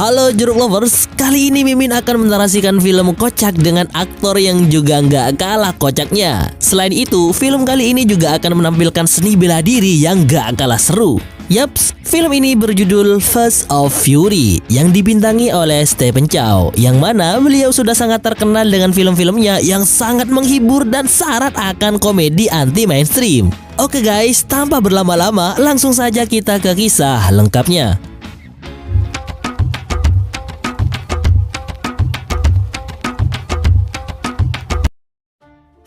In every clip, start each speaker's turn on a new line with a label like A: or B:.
A: Halo Jeruk Lovers, kali ini Mimin akan menarasikan film kocak dengan aktor yang juga nggak kalah kocaknya. Selain itu, film kali ini juga akan menampilkan seni bela diri yang nggak kalah seru. Yaps, film ini berjudul Fast of Fury yang dibintangi oleh Stephen Chow, yang mana beliau sudah sangat terkenal dengan film-filmnya yang sangat menghibur dan syarat akan komedi anti mainstream. Oke guys, tanpa berlama-lama, langsung saja kita ke kisah lengkapnya.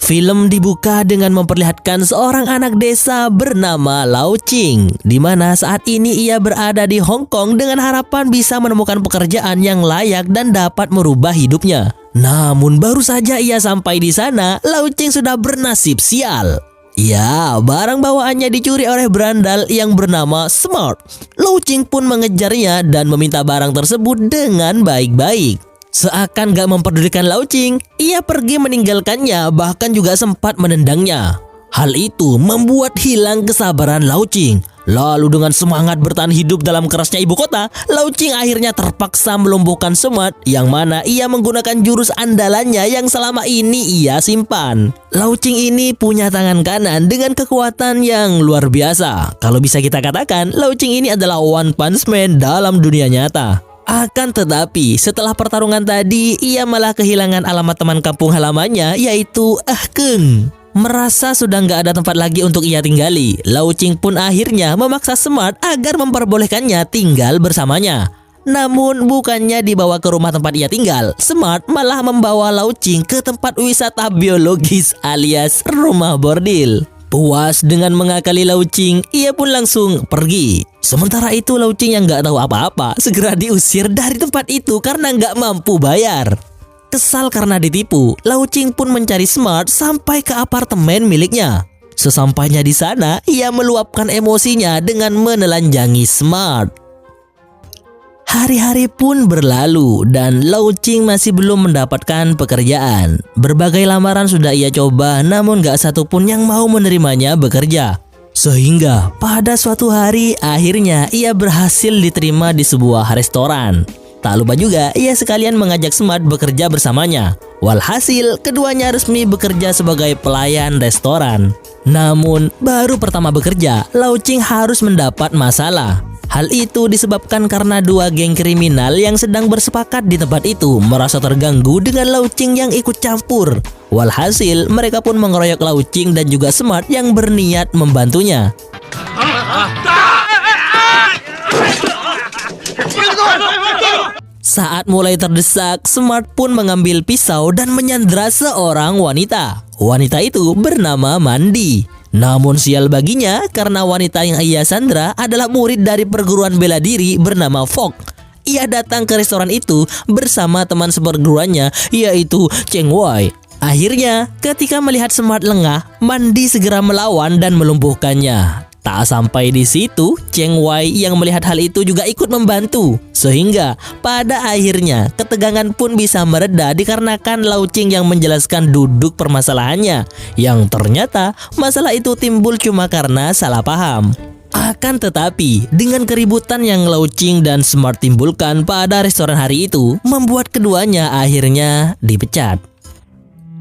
A: Film dibuka dengan memperlihatkan seorang anak desa bernama Lau Ching, di mana saat ini ia berada di Hong Kong dengan harapan bisa menemukan pekerjaan yang layak dan dapat merubah hidupnya. Namun baru saja ia sampai di sana, Lau Ching sudah bernasib sial. Ya, barang bawaannya dicuri oleh berandal yang bernama Smart. Lau Ching pun mengejarnya dan meminta barang tersebut dengan baik-baik. Seakan gak memperdulikan Lau Ching, ia pergi meninggalkannya, bahkan juga sempat menendangnya. Hal itu membuat hilang kesabaran Lau Ching. Lalu dengan semangat bertahan hidup dalam kerasnya ibu kota, Lau Ching akhirnya terpaksa melumpuhkan Smart, yang mana ia menggunakan jurus andalannya yang selama ini ia simpan. Lau Ching ini punya tangan kanan dengan kekuatan yang luar biasa. Kalau bisa kita katakan, Lau Ching ini adalah One Punch Man dalam dunia nyata. Akan tetapi, setelah pertarungan tadi, ia malah kehilangan alamat teman kampung halamannya, yaitu Keng. Merasa sudah nggak ada tempat lagi untuk ia tinggali, Lau Ching pun akhirnya memaksa Smart agar memperbolehkannya tinggal bersamanya. Namun bukannya dibawa ke rumah tempat ia tinggal, Smart malah membawa Lau Ching ke tempat wisata biologis alias rumah bordil. Puas dengan mengakali Lau Ching, ia pun langsung pergi. Sementara itu Lau Ching yang nggak tahu apa-apa segera diusir dari tempat itu karena nggak mampu bayar. Kesal karena ditipu, Lau Ching pun mencari Smart sampai ke apartemen miliknya. Sesampainya di sana, ia meluapkan emosinya dengan menelanjangi Smart. Hari-hari pun berlalu dan Lau Ching masih belum mendapatkan pekerjaan. Berbagai lamaran sudah ia coba, namun gak satupun yang mau menerimanya bekerja. Sehingga pada suatu hari akhirnya ia berhasil diterima di sebuah restoran. Tak lupa juga ia sekalian mengajak Smart bekerja bersamanya. Walhasil keduanya resmi bekerja sebagai pelayan restoran. Namun baru pertama bekerja, Lau Ching harus mendapat masalah. Hal itu disebabkan karena dua geng kriminal yang sedang bersepakat di tempat itu merasa terganggu dengan Lau Ching yang ikut campur. Walhasil mereka pun mengeroyok Lau Ching dan juga Smart yang berniat membantunya. Saat mulai terdesak, Smart pun mengambil pisau dan menyandra seorang wanita. Wanita itu bernama Mandy. Namun sial baginya karena wanita yang ia sandra adalah murid dari perguruan bela diri bernama Fok. Ia datang ke restoran itu bersama teman seperguruannya yaitu Cheng Wei. Akhirnya ketika melihat Smart lengah, Mandy segera melawan dan melumpuhkannya. Tak sampai di situ, Cheng Wei yang melihat hal itu juga ikut membantu. Sehingga pada akhirnya ketegangan pun bisa mereda dikarenakan Lau Ching yang menjelaskan duduk permasalahannya. Yang ternyata masalah itu timbul cuma karena salah paham. Akan tetapi, dengan keributan yang Lau Ching dan Smart timbulkan pada restoran hari itu, membuat keduanya akhirnya dipecat.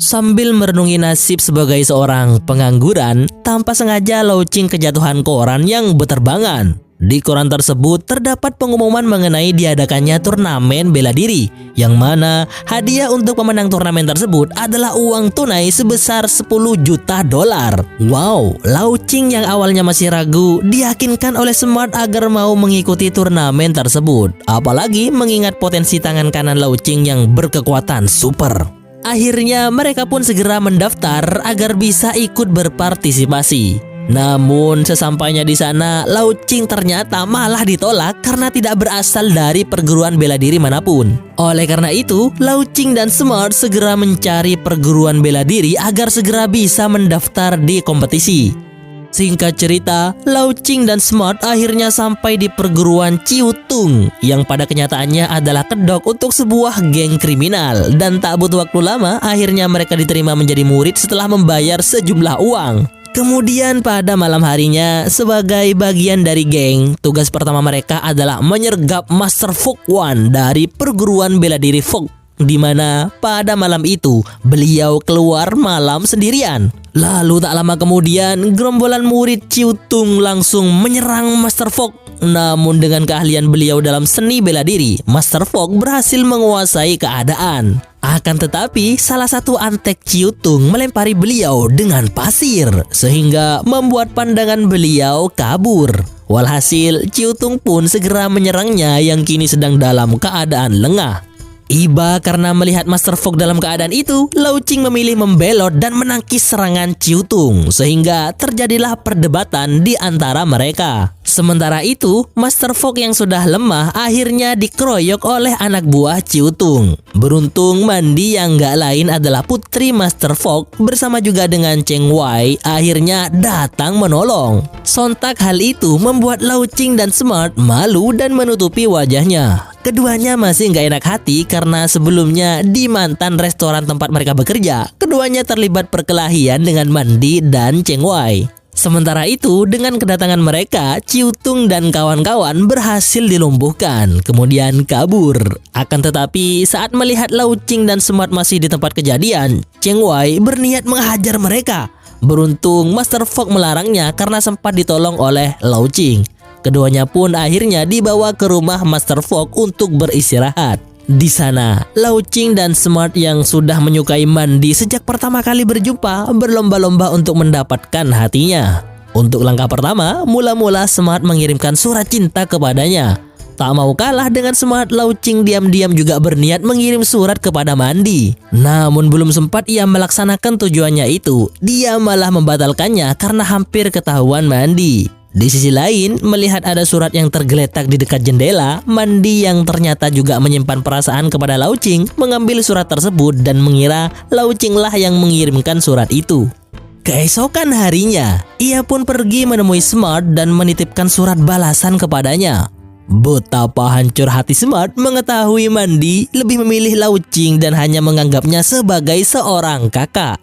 A: Sambil merenungi nasib sebagai seorang pengangguran, tanpa sengaja Lau Ching kejatuhan koran yang berterbangan. Di koran tersebut terdapat pengumuman mengenai diadakannya turnamen bela diri, yang mana hadiah untuk pemenang turnamen tersebut adalah uang tunai sebesar 10 juta dolar. Wow, Lau Ching yang awalnya masih ragu diyakinkan oleh Smart agar mau mengikuti turnamen tersebut. Apalagi mengingat potensi tangan kanan Lau Ching yang berkekuatan super. Akhirnya mereka pun segera mendaftar agar bisa ikut berpartisipasi. Namun sesampainya di sana, Lau Ching ternyata malah ditolak karena tidak berasal dari perguruan bela diri manapun. Oleh karena itu, Lau Ching dan Smart segera mencari perguruan bela diri agar segera bisa mendaftar di kompetisi. Singkat cerita, Lau Ching dan Smart akhirnya sampai di perguruan Ciu Tung yang pada kenyataannya adalah kedok untuk sebuah geng kriminal. Dan tak butuh waktu lama, akhirnya mereka diterima menjadi murid setelah membayar sejumlah uang. Kemudian pada malam harinya, sebagai bagian dari geng, tugas pertama mereka adalah menyergap Master Fox One dari perguruan bela diri Fox, di mana pada malam itu beliau keluar malam sendirian. Lalu tak lama kemudian, gerombolan murid Ciutung langsung menyerang Master Fox. Namun dengan keahlian beliau dalam seni bela diri, Master Fox berhasil menguasai keadaan. Akan tetapi, salah satu antek Ciutung melempari beliau dengan pasir, sehingga membuat pandangan beliau kabur. Walhasil, Ciutung pun segera menyerangnya yang kini sedang dalam keadaan lengah. Iba karena melihat Master Fox dalam keadaan itu, Lao Ching memilih membelot dan menangkis serangan Ciutung, sehingga terjadilah perdebatan di antara mereka. Sementara itu, Master Fox yang sudah lemah akhirnya dikeroyok oleh anak buah Ciutung. Beruntung Mandi yang gak lain adalah putri Master Fox bersama juga dengan Cheng Wai akhirnya datang menolong. Sontak hal itu membuat Lao Ching dan Smart malu dan menutupi wajahnya. Keduanya masih gak enak hati karena sebelumnya di mantan restoran tempat mereka bekerja, keduanya terlibat perkelahian dengan Mandi dan Cheng Wai. Sementara itu, dengan kedatangan mereka, Ciutung dan kawan-kawan berhasil dilumpuhkan, kemudian kabur. Akan tetapi, saat melihat Lao Ching dan Smart masih di tempat kejadian, Cheng Wai berniat menghajar mereka. Beruntung, Master Fox melarangnya karena sempat ditolong oleh Lao Ching. Keduanya pun akhirnya dibawa ke rumah Master Fox untuk beristirahat. Di sana, Lao Ching dan Smart yang sudah menyukai Mandi sejak pertama kali berjumpa berlomba-lomba untuk mendapatkan hatinya. Untuk langkah pertama, mula-mula Smart mengirimkan surat cinta kepadanya. Tak mau kalah dengan Smart, Lao Ching diam-diam juga berniat mengirim surat kepada Mandi. Namun belum sempat ia melaksanakan tujuannya itu, dia malah membatalkannya karena hampir ketahuan Mandi. Di sisi lain, melihat ada surat yang tergeletak di dekat jendela, Mandi yang ternyata juga menyimpan perasaan kepada Lao Ching mengambil surat tersebut dan mengira Lao Ching lah yang mengirimkan surat itu. Keesokan harinya, ia pun pergi menemui Smart dan menitipkan surat balasan kepadanya. Betapa hancur hati Smart mengetahui Mandi lebih memilih Lao Ching dan hanya menganggapnya sebagai seorang kakak.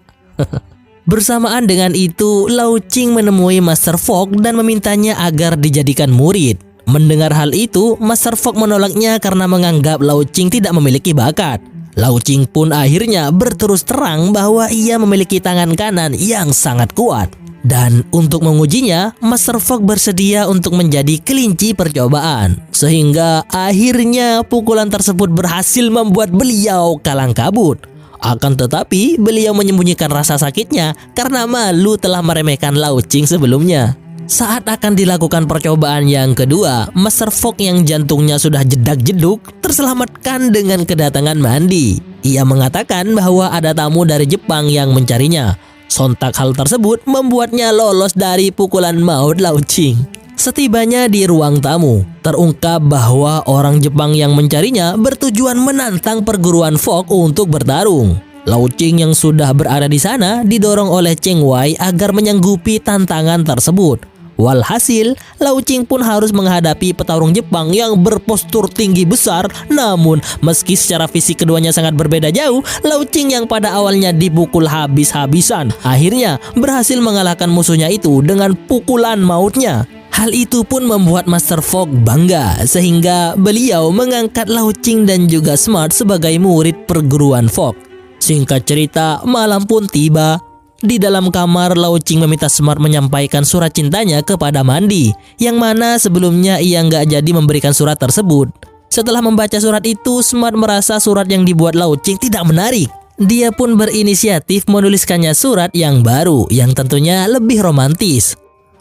A: Bersamaan dengan itu, Lao Ching menemui Master Fox dan memintanya agar dijadikan murid. Mendengar hal itu, Master Fox menolaknya karena menganggap Lao Ching tidak memiliki bakat. Lao Ching pun akhirnya berterus terang bahwa ia memiliki tangan kanan yang sangat kuat. Dan untuk mengujinya, Master Fox bersedia untuk menjadi kelinci percobaan. Sehingga akhirnya pukulan tersebut berhasil membuat beliau kalang kabut. Akan tetapi, beliau menyembunyikan rasa sakitnya karena malu telah meremehkan Lao Ching sebelumnya. Saat akan dilakukan percobaan yang kedua, Master Fox yang jantungnya sudah jedak-jeduk terselamatkan dengan kedatangan Mandi. Ia mengatakan bahwa ada tamu dari Jepang yang mencarinya. Sontak hal tersebut membuatnya lolos dari pukulan maut Lao Ching. Setibanya di ruang tamu, terungkap bahwa orang Jepang yang mencarinya bertujuan menantang perguruan Fox untuk bertarung. Lao Ching yang sudah berada di sana didorong oleh Cheng Wai agar menyanggupi tantangan tersebut. Walhasil, Lao Ching pun harus menghadapi petarung Jepang yang berpostur tinggi besar. Namun, meski secara fisik keduanya sangat berbeda jauh, Lao Ching yang pada awalnya dipukul habis-habisan akhirnya berhasil mengalahkan musuhnya itu dengan pukulan mautnya. Hal itu pun membuat Master Fox bangga, sehingga beliau mengangkat Lao Ching dan juga Smart sebagai murid perguruan Fox. Singkat cerita, malam pun tiba. Di dalam kamar, Lao Ching meminta Smart menyampaikan surat cintanya kepada Mandi, yang mana sebelumnya ia nggak jadi memberikan surat tersebut. Setelah membaca surat itu, Smart merasa surat yang dibuat Lao Ching tidak menarik. Dia pun berinisiatif menuliskannya surat yang baru, yang tentunya lebih romantis.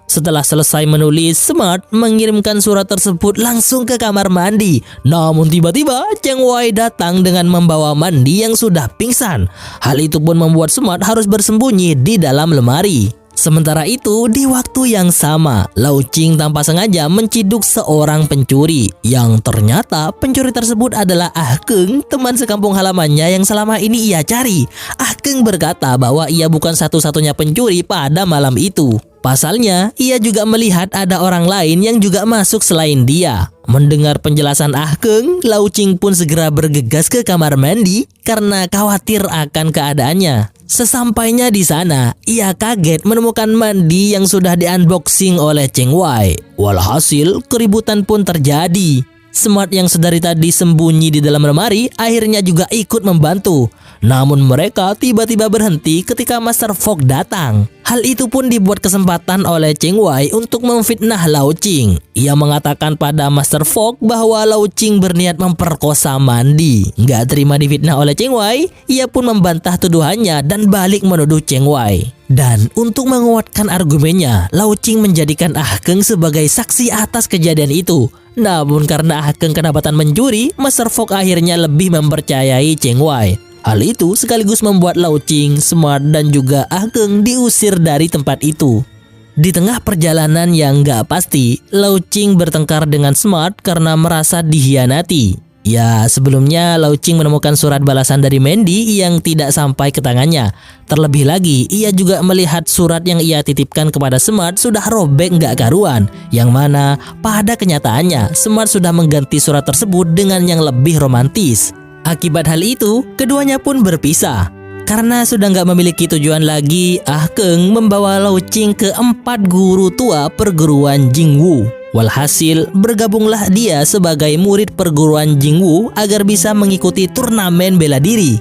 A: Setelah selesai menulis, Smart mengirimkan surat tersebut langsung ke kamar Mandi. Namun tiba-tiba Cheng Wai datang dengan membawa Mandi yang sudah pingsan. Hal itu pun membuat Smart harus bersembunyi di dalam lemari. Sementara itu, di waktu yang sama, Lao Ching tanpa sengaja menciduk seorang pencuri. Yang ternyata pencuri tersebut adalah Ah Keng, teman sekampung halamannya yang selama ini ia cari. Ah Keng berkata bahwa ia bukan satu-satunya pencuri pada malam itu. Pasalnya, ia juga melihat ada orang lain yang juga masuk selain dia. Mendengar penjelasan Ah Keng, Lau Ching pun segera bergegas ke kamar mandi karena khawatir akan keadaannya. Sesampainya di sana, ia kaget menemukan mandi yang sudah di-unboxing oleh Cheng Wai. Walhasil, keributan pun terjadi. Smart yang sedari tadi sembunyi di dalam lemari akhirnya juga ikut membantu. Namun mereka tiba-tiba berhenti ketika Master Fogg datang. Hal itu pun dibuat kesempatan oleh Cheng Wai untuk memfitnah Lau Ching. Ia mengatakan pada Master Fogg bahwa Lau Ching berniat memperkosa Mandi. Nggak terima difitnah oleh Cheng Wai, ia pun membantah tuduhannya dan balik menuduh Cheng Wai. Dan untuk menguatkan argumennya, Lau Ching menjadikan Ah Keng sebagai saksi atas kejadian itu. Namun karena Ah Keng kedapatan mencuri, Master Fogg akhirnya lebih mempercayai Cheng Wai. Hal itu sekaligus membuat Lau Ching, Smart, dan juga Ah Keng diusir dari tempat itu. Di tengah perjalanan yang gak pasti, Lau Ching bertengkar dengan Smart karena merasa dikhianati. Ya, sebelumnya Lau Ching menemukan surat balasan dari Mandy yang tidak sampai ke tangannya. Terlebih lagi, ia juga melihat surat yang ia titipkan kepada Smart sudah robek gak karuan. Yang mana pada kenyataannya, Smart sudah mengganti surat tersebut dengan yang lebih romantis. Akibat hal itu, keduanya pun berpisah. Karena sudah nggak memiliki tujuan lagi, Ah Keng membawa Lau Ching ke 4 guru tua perguruan Jingwu. Walhasil, bergabunglah dia sebagai murid perguruan Jingwu agar bisa mengikuti turnamen bela diri.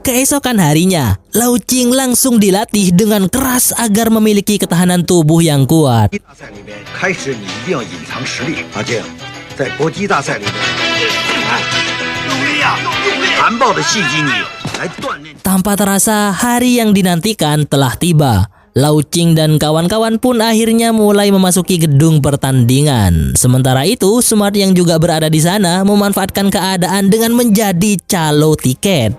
A: Keesokan harinya, Lau Ching langsung dilatih dengan keras agar memiliki ketahanan tubuh yang kuat. Tanpa terasa, hari yang dinantikan telah tiba. Lau Ching dan kawan-kawan pun akhirnya mulai memasuki gedung pertandingan. Sementara itu, Smart yang juga berada di sana memanfaatkan keadaan dengan menjadi calo tiket.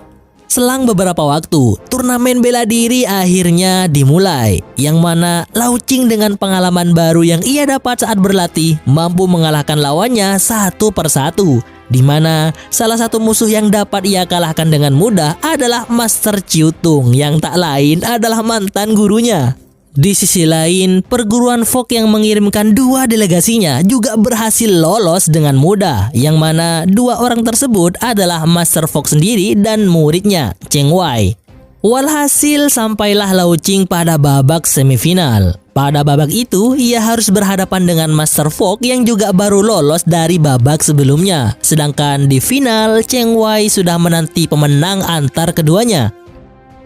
A: Selang beberapa waktu, turnamen bela diri akhirnya dimulai. Yang mana Lau Ching dengan pengalaman baru yang ia dapat saat berlatih mampu mengalahkan lawannya satu persatu. Di mana salah satu musuh yang dapat ia kalahkan dengan mudah adalah Master Chiu Tung yang tak lain adalah mantan gurunya. Di sisi lain, perguruan Fogg yang mengirimkan 2 delegasinya juga berhasil lolos dengan mudah, yang mana 2 orang tersebut adalah Master Fogg sendiri dan muridnya, Cheng Wai. Walhasil sampailah Lau Ching pada babak semifinal. Pada babak itu, ia harus berhadapan dengan Master Fogg yang juga baru lolos dari babak sebelumnya. Sedangkan di final, Cheng Wai sudah menanti pemenang antar keduanya.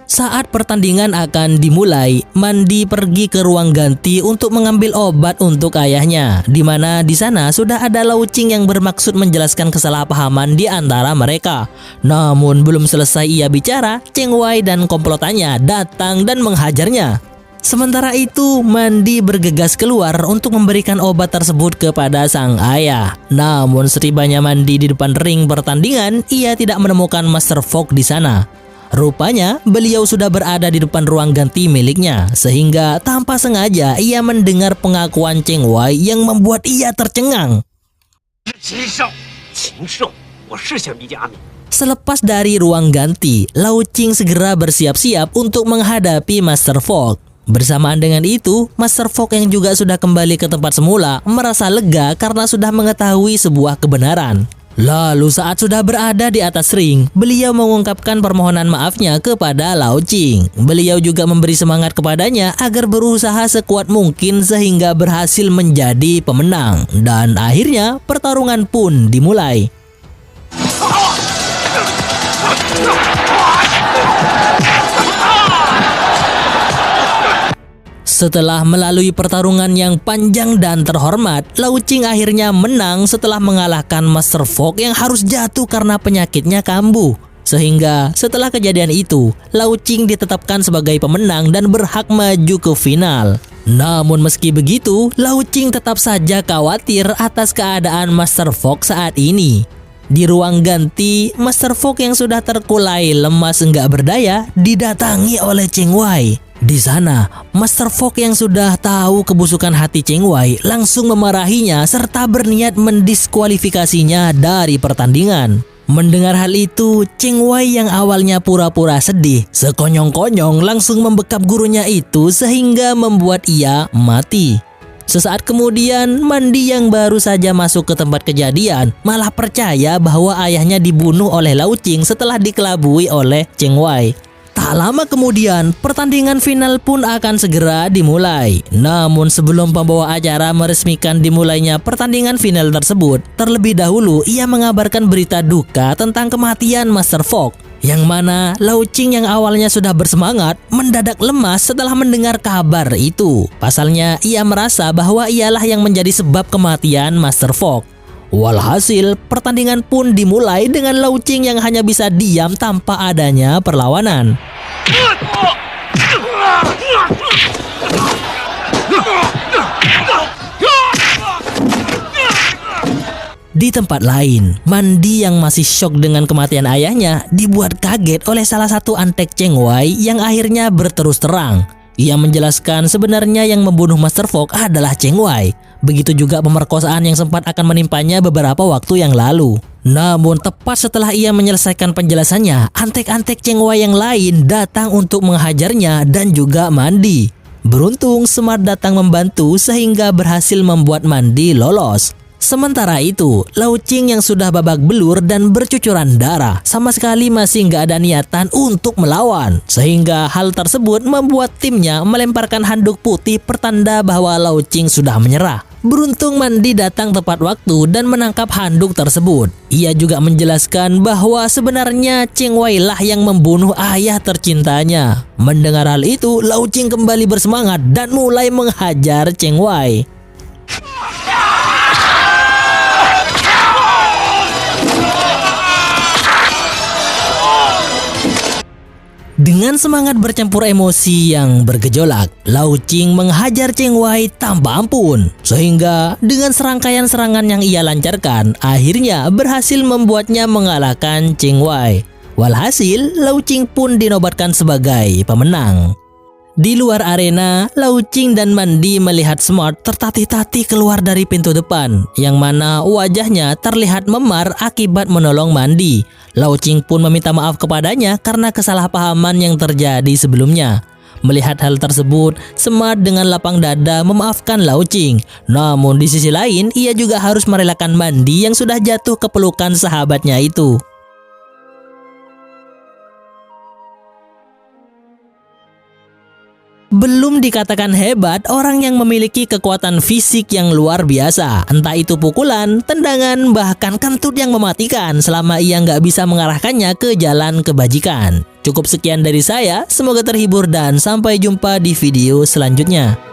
A: Saat pertandingan akan dimulai, Mandi pergi ke ruang ganti untuk mengambil obat untuk ayahnya, di mana di sana sudah ada Lau Ching yang bermaksud menjelaskan kesalahpahaman di antara mereka. Namun belum selesai ia bicara, Cheng Wai dan komplotannya datang dan menghajarnya. Sementara itu, Mandi bergegas keluar untuk memberikan obat tersebut kepada sang ayah. Namun setibanya Mandi di depan ring pertandingan, ia tidak menemukan Master Fogg di sana. Rupanya, beliau sudah berada di depan ruang ganti miliknya, sehingga tanpa sengaja ia mendengar pengakuan Cheng Wai yang membuat ia tercengang. Selepas dari ruang ganti, Lau Ching segera bersiap-siap untuk menghadapi Master Fogg. Bersamaan dengan itu, Master Fogg yang juga sudah kembali ke tempat semula merasa lega karena sudah mengetahui sebuah kebenaran. Lalu saat sudah berada di atas ring, beliau mengungkapkan permohonan maafnya kepada Lau Ching. Beliau juga memberi semangat kepadanya agar berusaha sekuat mungkin sehingga berhasil menjadi pemenang. Dan akhirnya pertarungan pun dimulai. Setelah melalui pertarungan yang panjang dan terhormat, Lau Ching akhirnya menang setelah mengalahkan Master Fogg yang harus jatuh karena penyakitnya kambuh. Sehingga setelah kejadian itu, Lau Ching ditetapkan sebagai pemenang dan berhak maju ke final. Namun meski begitu, Lau Ching tetap saja khawatir atas keadaan Master Fogg saat ini. Di ruang ganti, Master Fogg yang sudah terkulai lemas enggak berdaya didatangi oleh Cheng Wai. Di sana, Master Fogg yang sudah tahu kebusukan hati Cheng Wai langsung memarahinya serta berniat mendiskualifikasinya dari pertandingan. Mendengar hal itu, Cheng Wei yang awalnya pura-pura sedih, sekonyong-konyong langsung membekap gurunya itu sehingga membuat ia mati. Sesaat kemudian, Mandi yang baru saja masuk ke tempat kejadian malah percaya bahwa ayahnya dibunuh oleh Lau Qing setelah dikelabui oleh Cheng Wei. Tak lama kemudian, pertandingan final pun akan segera dimulai. Namun sebelum pembawa acara meresmikan dimulainya pertandingan final tersebut, terlebih dahulu ia mengabarkan berita duka tentang kematian Master Fox. Yang mana Lau Qing yang awalnya sudah bersemangat mendadak lemas setelah mendengar kabar itu. Pasalnya ia merasa bahwa ialah yang menjadi sebab kematian Master Fox. Walhasil, pertandingan pun dimulai dengan Lau Qing yang hanya bisa diam tanpa adanya perlawanan. Di tempat lain, Mandi yang masih syok dengan kematian ayahnya dibuat kaget oleh salah satu antek Cheng Wei yang akhirnya berterus terang. Ia menjelaskan sebenarnya yang membunuh Master Fox adalah Cheng Wei. Begitu juga pemerkosaan yang sempat akan menimpanya beberapa waktu yang lalu. Namun tepat setelah ia menyelesaikan penjelasannya, antek-antek Cheng Wei yang lain datang untuk menghajarnya dan juga Mandi. Beruntung Smart datang membantu sehingga berhasil membuat Mandi lolos. Sementara itu, Lau Qing yang sudah babak belur dan bercucuran darah sama sekali masih nggak ada niatan untuk melawan. Sehingga hal tersebut membuat timnya melemparkan handuk putih pertanda bahwa Lau Qing sudah menyerah. Beruntung Mandi datang tepat waktu dan menangkap handuk tersebut. Ia juga menjelaskan bahwa sebenarnya Cheng Wei lah yang membunuh ayah tercintanya. Mendengar hal itu, Lau Qing kembali bersemangat dan mulai menghajar Cheng Wei. Dengan semangat bercampur emosi yang bergejolak, Lau Qing menghajar Cheng Wei tanpa ampun. Sehingga dengan serangkaian serangan yang ia lancarkan, akhirnya berhasil membuatnya mengalahkan Cheng Wei. Walhasil, Lau Qing pun dinobatkan sebagai pemenang. Di luar arena, Lau Qing dan Mandi melihat Smart tertatih-tatih keluar dari pintu depan, yang mana wajahnya terlihat memar akibat menolong Mandi. Lau Qing pun meminta maaf kepadanya karena kesalahpahaman yang terjadi sebelumnya. Melihat hal tersebut, Smart dengan lapang dada memaafkan Lau Qing. Namun di sisi lain, ia juga harus merelakan Mandi yang sudah jatuh ke pelukan sahabatnya itu. Belum dikatakan hebat orang yang memiliki kekuatan fisik yang luar biasa. Entah itu pukulan, tendangan, bahkan kentut yang mematikan selama ia nggak bisa mengarahkannya ke jalan kebajikan. Cukup sekian dari saya, semoga terhibur dan sampai jumpa di video selanjutnya.